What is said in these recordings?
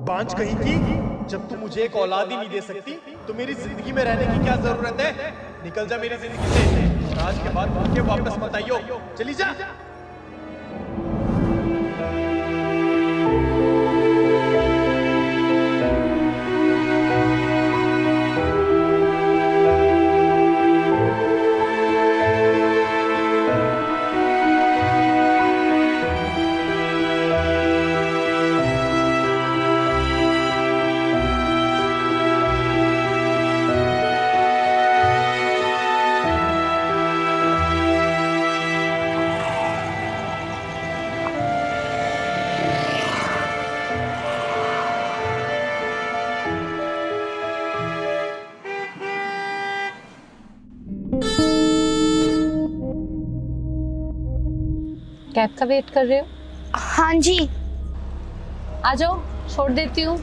बांझ कहीं की, जब तू मुझे एक औलाद ही नहीं दे सकती तो मेरी जिंदगी में रहने की क्या जरूरत है? निकल जा मेरी जिंदगी से और आज के बाद मुझे वापस मत आइयो। चली जा। कैब का वेट कर रहे हो? हाँ जी। आ जाओ, छोड़ देती हूँ।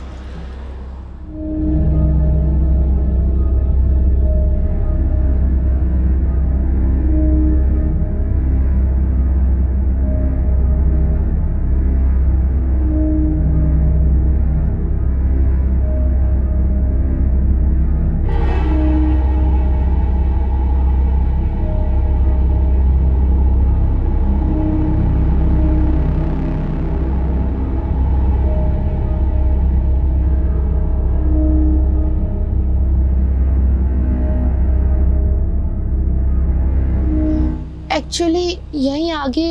एक्चुअली यहीं आगे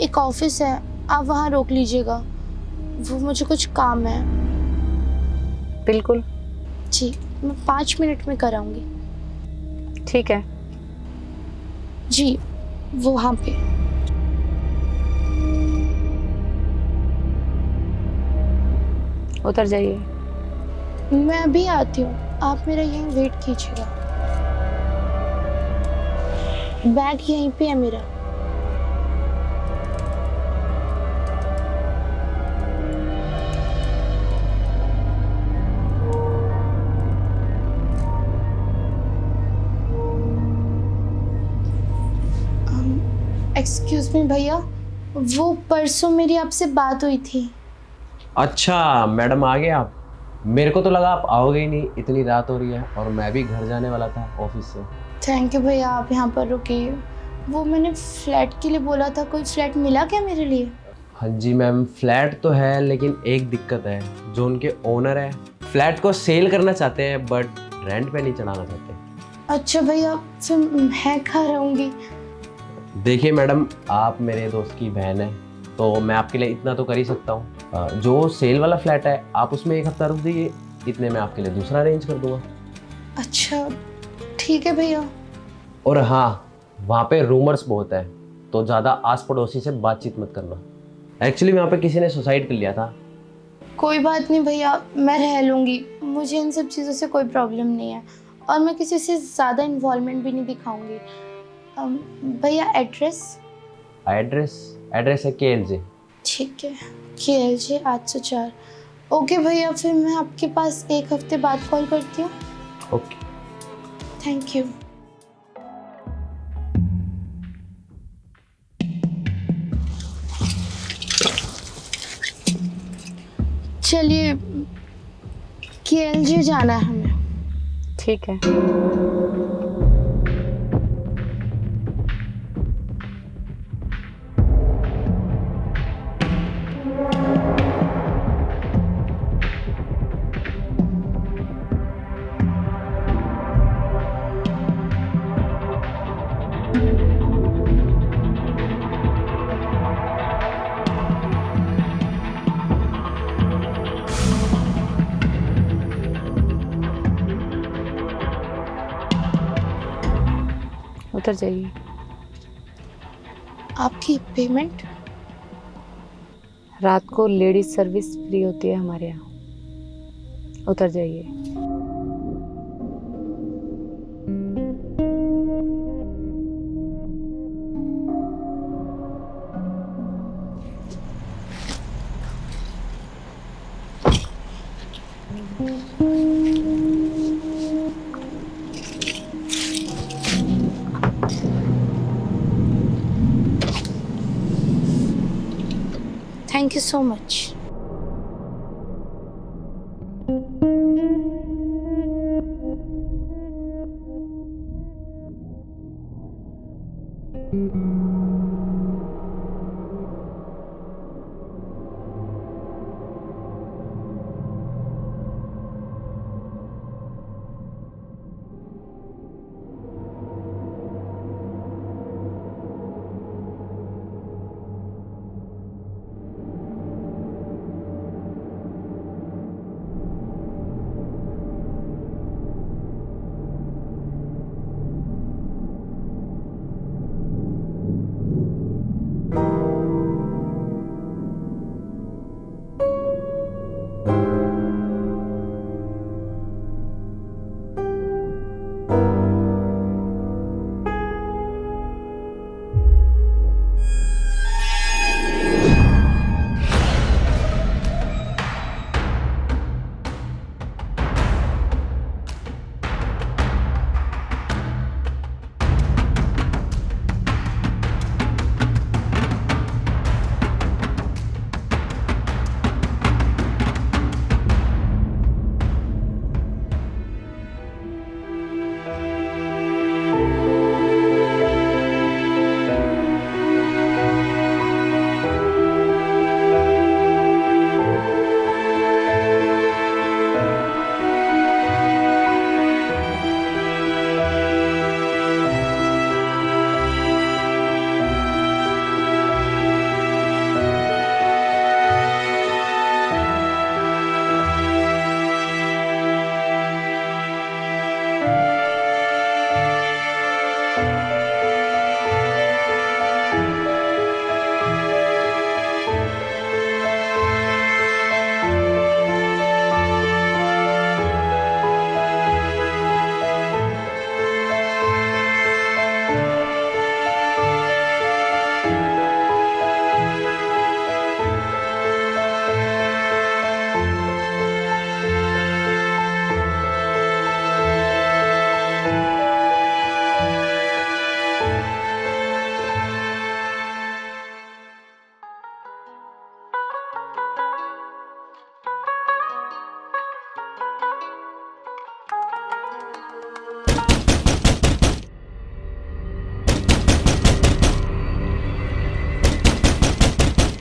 एक ऑफिस है, आप वहाँ रोक लीजिएगा, वो मुझे कुछ काम है। बिल्कुल जी, मैं 5 मिनट में कराऊंगी। ठीक है। जी, वो वहाँ पे। उतर जाइए। मैं अभी आती हूँ, आप मेरा यहीं वेट कीजिएगा। बैग यहीं पे है मेरा। एक्सक्यूज मी भैया, वो परसों मेरी आपसे बात हुई थी। अच्छा मैडम आ गए आप। मेरे को तो लगा आप आओगे ही नहीं, इतनी रात हो रही है और मैं भी घर जाने वाला था ऑफिस से। थैंक यू भैया, आप यहाँ पर रुकिए। वो मैंने फ्लैट के लिए बोला था, कोई फ्लैट मिला क्या मेरे लिए? हाँ जी मैम, फ्लैट तो है लेकिन एक दिक्कत है। जो उनके ओनर है फ्लैट को सेल करना चाहते हैं बट रेंट पे नहीं चढ़ाना चाहते। अच्छा भैया, फिर मैं कहाँ रहूँगी? देखिए मैडम, आप मेरे दोस्त की बहन है तो मैं आपके लिए इतना तो कर ही सकता हूँ। जो सेल वाला फ्लैट है आप उसमें एक हफ्ता रुक जाइए, इतने में आपके लिए दूसरा अरेंज कर दूंगा। अच्छा ठीक है भैया। और हाँ, वहाँ पे रूमर्स बहुत है तो ज़्यादा आस पड़ोसी से बातचीत मत करना। एक्चुअली वहाँ पे किसी ने सुसाइड कर लिया था। कोई बात नहीं भैया, मैं रह लूँगी, मुझे इन सब चीज़ों से कोई प्रॉब्लम नहीं है और मैं किसी से ज़्यादा इन्वॉल्वमेंट भी नहीं दिखाऊंगी। भैया एड्रेस? एड्रेस एड्रेस है KLJ। ठीक है, KLJ 804। ओके भैया, फिर मैं आपके पास एक हफ्ते बाद कॉल करती हूँ। ओके। Thank you. चलिए, KLJ जाना है हमें। ठीक है। उतर जाइए। आपकी पेमेंट? रात को लेडीज सर्विस फ्री होती है हमारे यहाँ। उतर जाइए। Thank you so much.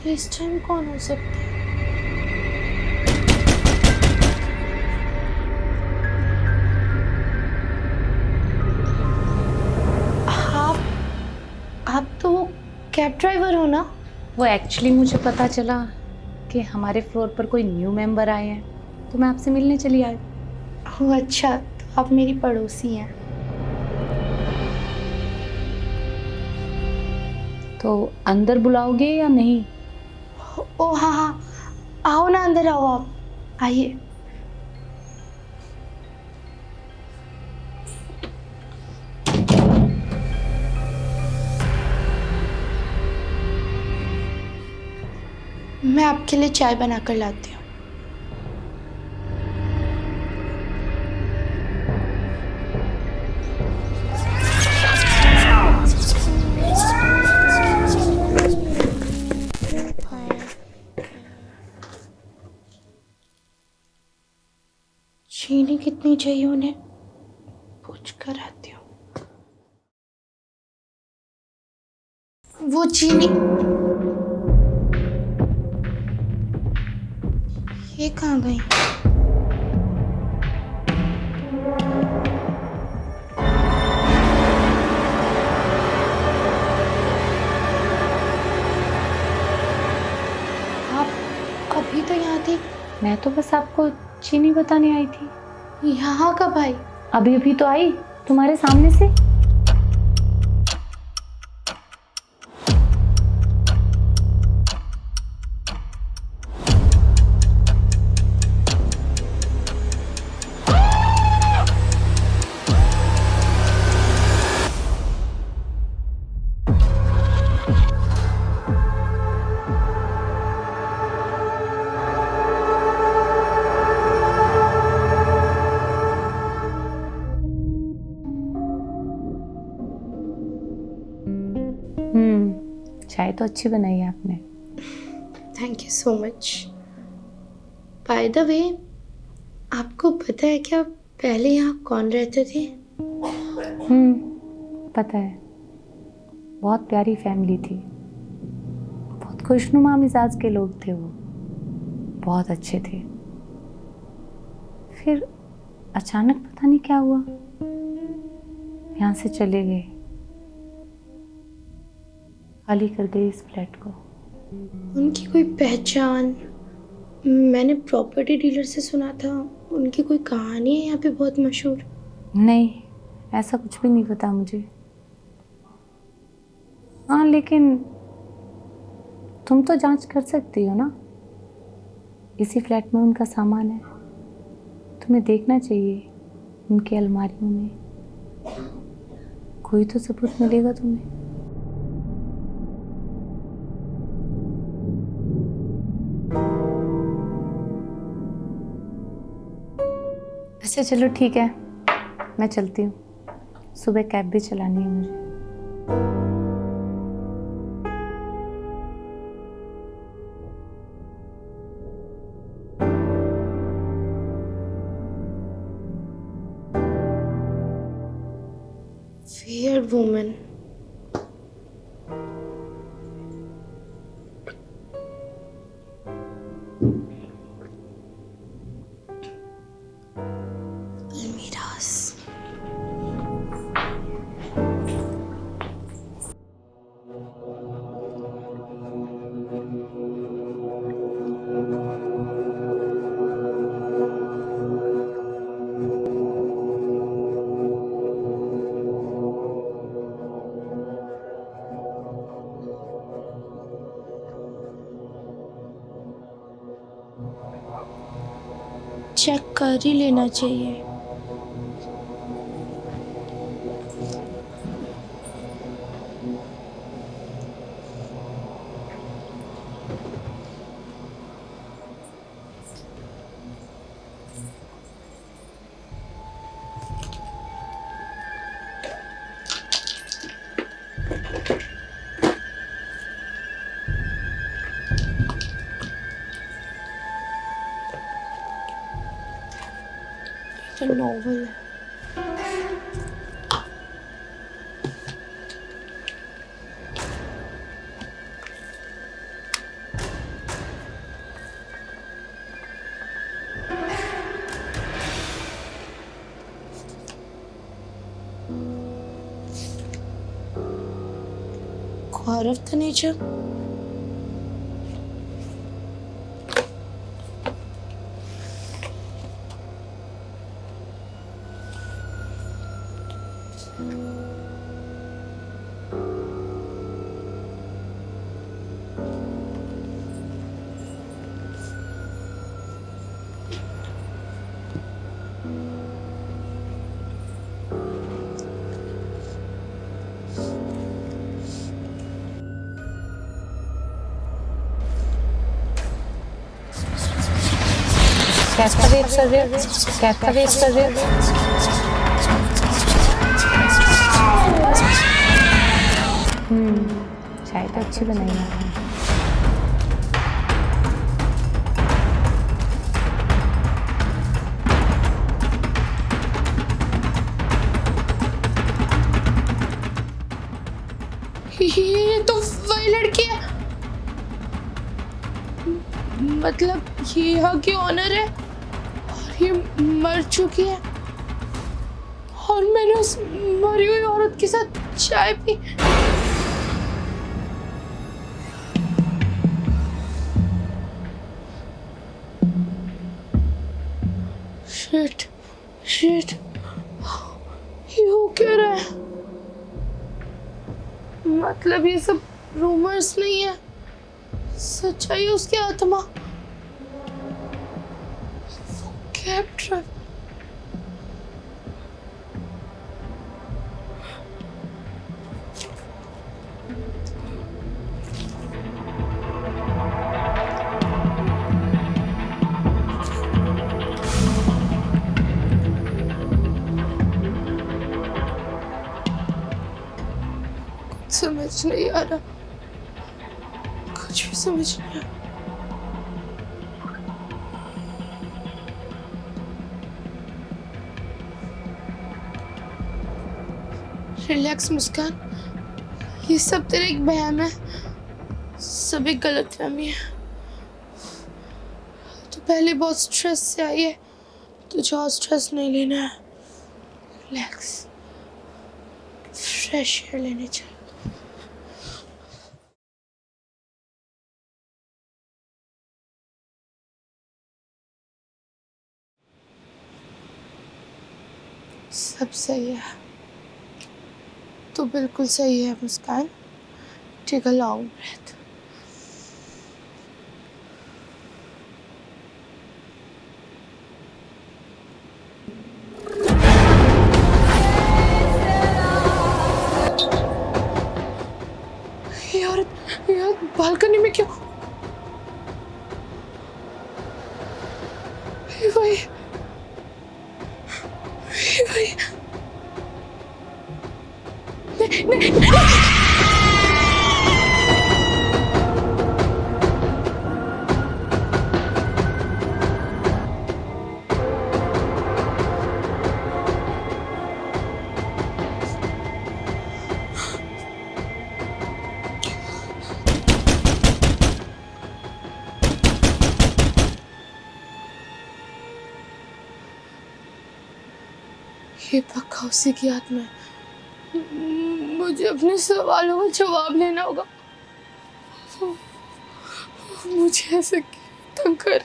तो इस टाइम कौन हो सकता है? आप तो वो कैब ड्राइवर हो ना? वो एक्चुअली मुझे पता चला कि हमारे फ्लोर पर कोई न्यू मेंबर आए हैं, तो मैं आपसे मिलने चली आई। ओह अच्छा, तो आप मेरी पड़ोसी हैं। तो अंदर बुलाओगे या नहीं? ओह हाँ हाँ, आओ ना, अंदर आओ, आप आइए। मैं आपके लिए चाय बना कर लाती हूँ। चीनी कितनी चाहिए उन्हें, पूछ कर आती हूँ। वो चीनी ये कहाँ गई? आप अभी तो यहाँ थी। मैं तो बस आपको चीनी बताने आई थी। यहाँ कब आई? अभी अभी तो आई, तुम्हारे सामने से। चाय तो अच्छी बनाई है आपने। Thank you so much. By the way, आपको पता है क्या पहले यहाँ कौन रहते थे? पता है, बहुत प्यारी फैमिली थी, बहुत खुशनुमा मिजाज के लोग थे वो, बहुत अच्छे थे। फिर अचानक पता नहीं क्या हुआ, यहाँ से चले गए, खाली कर गए इस फ्लैट को। उनकी कोई पहचान? मैंने प्रॉपर्टी डीलर से सुना था उनकी कोई कहानी है यहाँ पे बहुत मशहूर। नहीं, ऐसा कुछ भी नहीं पता मुझे। हाँ, लेकिन तुम तो जांच कर सकती हो ना, इसी फ्लैट में उनका सामान है, तुम्हें देखना चाहिए उनकी अलमारियों में, कोई तो सबूत मिलेगा तुम्हें। अच्छा चलो ठीक है, मैं चलती हूँ, सुबह कैब भी चलानी है मुझे। Weird woman. Almiras. चेक कर ही लेना चाहिए। तो नॉवल है। गौरव तनेजा। कैसा वेट कर रहे हो? कैसा वेट कर रहे हो? चाय तो अच्छी बनाई है। ये तो वही लड़की है, मतलब ये यहाँ की ऑनर है और ये मर चुकी है और मैंने उस मरी हुई औरत के साथ चाय पी। शिट शिट, ये हो क्या रहा है? मतलब ये सब रूमर्स नहीं है, सच्चाई है उसकी आत्मा। कैब ड्राइवर, समझ नहीं आ रहा, कुछ भी समझ नहीं आ रहा। रिलैक्स मुस्कान, ये सब तेरा एक बहम है, सब एक गलतफहमी है। तो पहले बहुत स्ट्रेस से आई है, तुझे और स्ट्रेस नहीं लेना है। रिलैक्स, फ्रेश एयर लेने चल। सब सही है, तो बिल्कुल सही है Muskaan. Take a long breath. यार बालकनी में क्यों? भाई भाई, नहीं। ये पक्का उसी की आत्मा है। मुझे अपने सवालों का जवाब लेना होगा। मुझे ऐसे क्यों तंग कर रहे?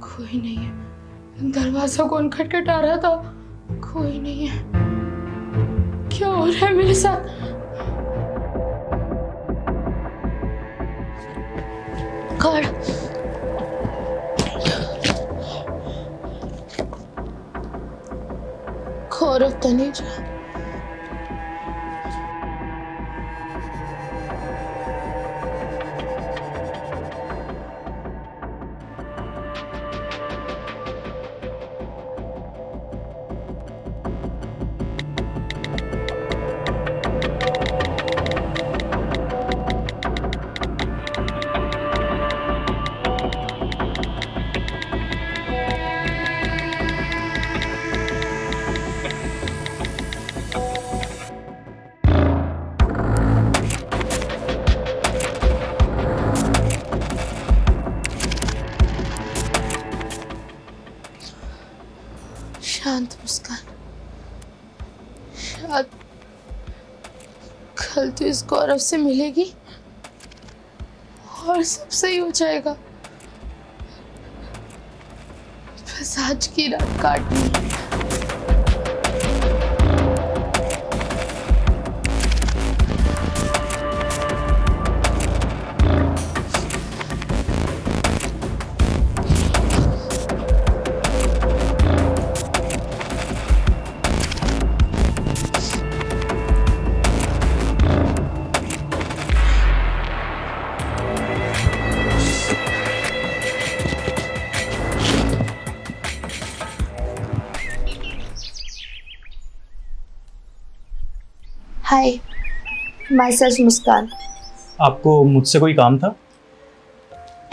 कोई नहीं है। दरवाजा कौन खटखटा रहा था? कोई नहीं है। क्या हो रहा है मेरे साथ? गौरव तनेजा, शांत मुस्कान। शायद कल तो इस गौरव से मिलेगी और सब सही हो जाएगा। बस आज की रात काटनी है। हाय, माय सेल्फ मुस्कान। आपको मुझसे कोई काम था?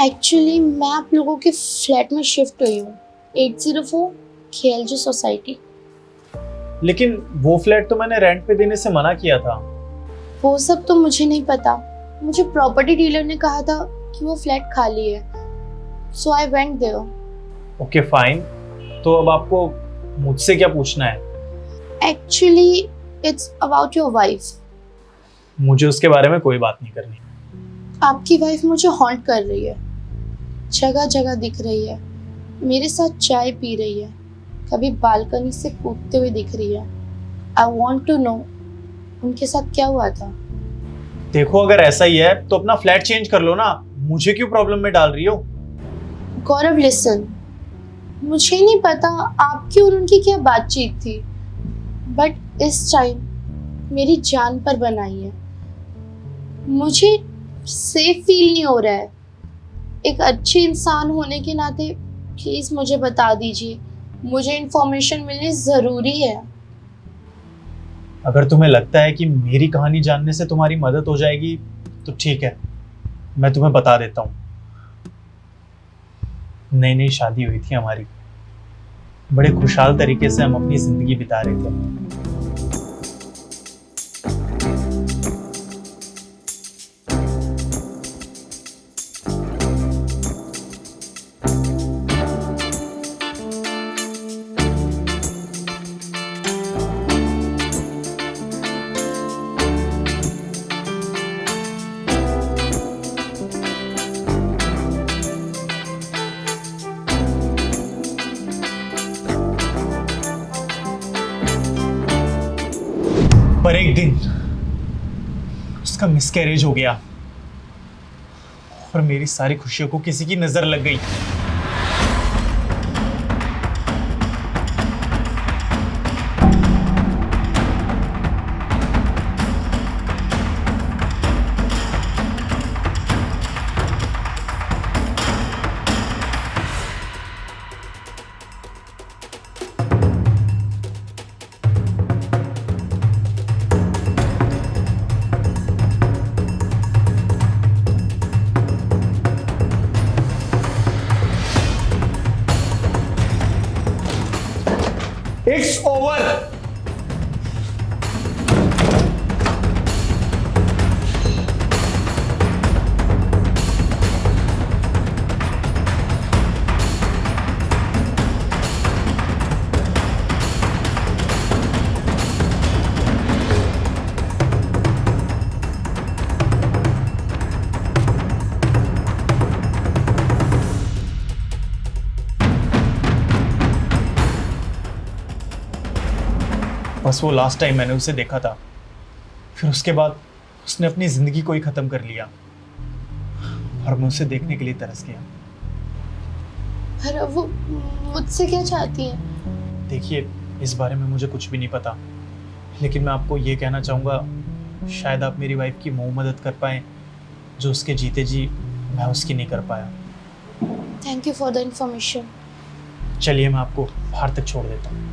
एक्चुअली मैं आप लोगों के फ्लैट में शिफ्ट हुई हूँ, 804 KLG सोसाइटी। लेकिन वो फ्लैट तो मैंने रेंट पे देने से मना किया था। वो सब तो मुझे नहीं पता। मुझे प्रॉपर्टी डीलर ने कहा था कि वो फ्लैट खाली है, so I went there. Okay fine, तो अब आपको मुझसे क्या पूछना है? Actually it's about your wife. मुझे उसके बारे में कोई बात नहीं करनी। आपकी वाइफ मुझे हॉन्ट कर रही है, जगह जगह दिख रही है, मेरे साथ चाय पी रही है, कभी बालकनी से कूदते हुए दिख रही है। आई वॉन्ट टू नो उनके साथ क्या हुआ था। देखो, अगर ऐसा ही है तो अपना फ्लैट चेंज कर लो ना, मुझे क्यों प्रॉब्लम में डाल रही हो? गौरव लिसन, मुझे नहीं पता आपकी और उनकी क्या बातचीत थी, बट इस टाइम मेरी जान पर बनाई है। मुझे सेफ फील नहीं हो रहा है। एक अच्छे इंसान होने के नाते प्लीज मुझे बता दीजिए, मुझे इन्फॉर्मेशन मिलनी ज़रूरी है। अगर तुम्हें लगता है कि मेरी कहानी जानने से तुम्हारी मदद हो जाएगी तो ठीक है, मैं तुम्हें बता देता हूँ। नई नई शादी हुई थी हमारी, बड़े खुशहाल तरीके से हम अपनी जिंदगी बिता रहे थे। पर एक दिन उसका मिसकैरेज हो गया और मेरी सारी खुशियों को किसी की नजर लग गई। It's over. बस वो लास्ट टाइम मैंने उसे देखा था, फिर उसके बाद उसने अपनी जिंदगी को ही खत्म कर लिया और मैं उसे देखने के लिए तरस गया। पर अब वो मुझसे क्या चाहती है? देखिए, इस बारे में मुझे कुछ भी नहीं पता, लेकिन मैं आपको ये कहना चाहूँगा, शायद आप मेरी वाइफ की वो मदद कर पाएँ जो उसके जीते जी मैं उसकी नहीं कर पाया। Thank you for the information. चलिए, मैं आपको बाहर तक छोड़ देता हूँ।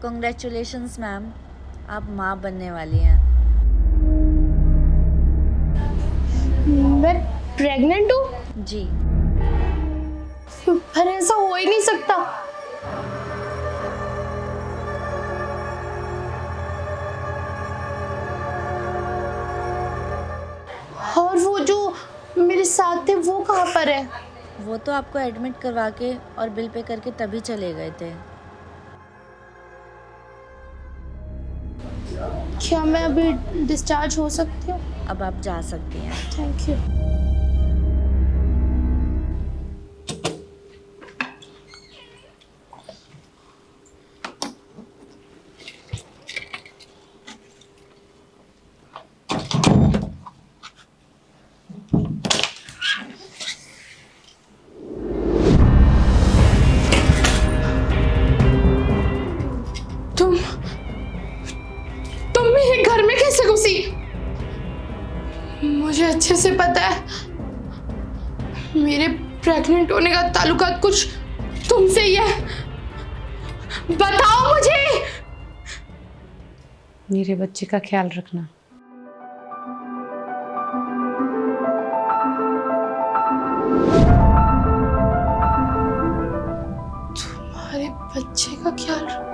कंग्रेचुलेशंस मैम, आप माँ बनने वाली हैं। मैं प्रेग्नेंट हूँ? जी। पर ऐसा हो ही नहीं सकता। और वो जो मेरे साथ थे वो कहाँ पर है? वो तो आपको एडमिट करवा के और बिल पे करके तभी चले गए थे। क्या मैं अभी डिस्चार्ज हो सकती हूँ? अब आप जा सकती हैं। Thank you. तुम मेरे घर में कैसे घुसी? मुझे अच्छे से पता है मेरे प्रेग्नेंट होने का ताल्लुकात कुछ तुमसे ही है। बताओ मुझे। मेरे बच्चे का ख्याल रखना। तुम्हारे बच्चे का ख्याल रखो।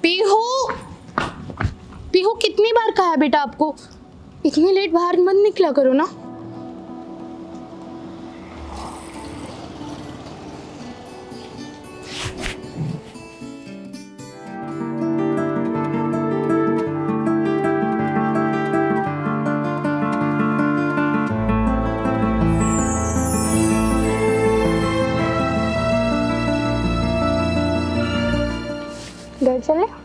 पीहू, पीहू कितनी बार कहा है बेटा आपको, इतनी लेट बाहर मत निकला करो ना। घर चले?